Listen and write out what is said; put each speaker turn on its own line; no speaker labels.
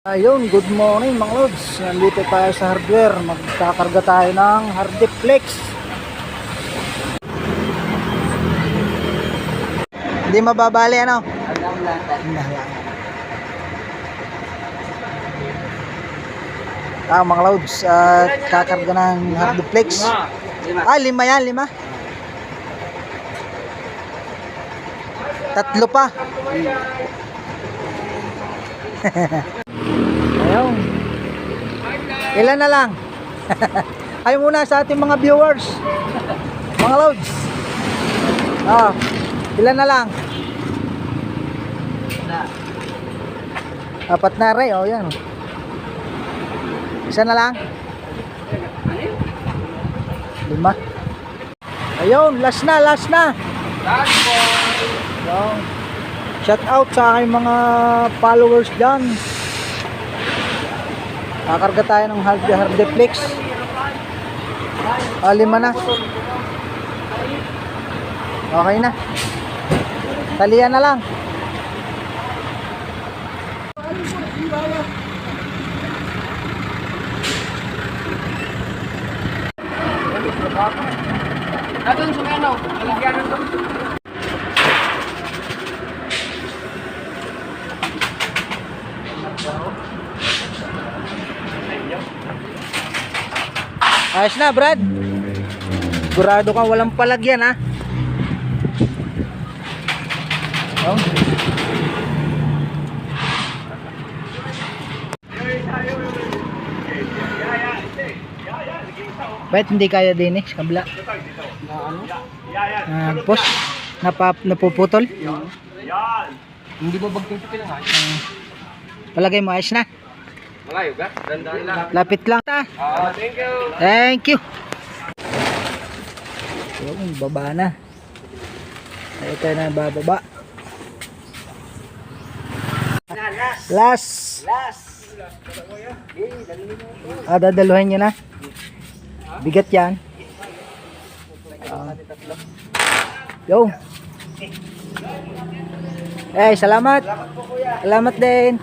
Ayun, good morning mga lods. Nandito tayo sa hardware. Magkakarga tayo ng Hardiplex. Hindi mababali ano? Mga lods, kakarga ng Hardiplex. Lima yan, lima. Tatlo pa. Ayun. Ilan na lang? Ay muna sa ating mga viewers. Mga loads. Ilan na lang? Apat na rin. Yan. Isa na lang? Lima. Ayun, last na. Last po. Shout out sa aking mga followers dyan. Kakarga tayo ng Hardiplex. Lima na. Okay na. Talian na lang.
Doon sa ano, alagyanan doon.
Ayos na, Brad. Sigurado ka walang palagyan, ha? Oh. Bakit hindi kaya din sa kabila? Post? Napuputol?
Hindi mo bagting sa pinangan.
Palagay mo, ayos na?
Malayo ka? Dandan lang.
Lapit lang ta.
Thank you.
Thank you. Yung baba na. Tayo tayo na bababa. Last. Dadaluhin nyo na. Bigat yan. Yo. Salamat. Salamat din.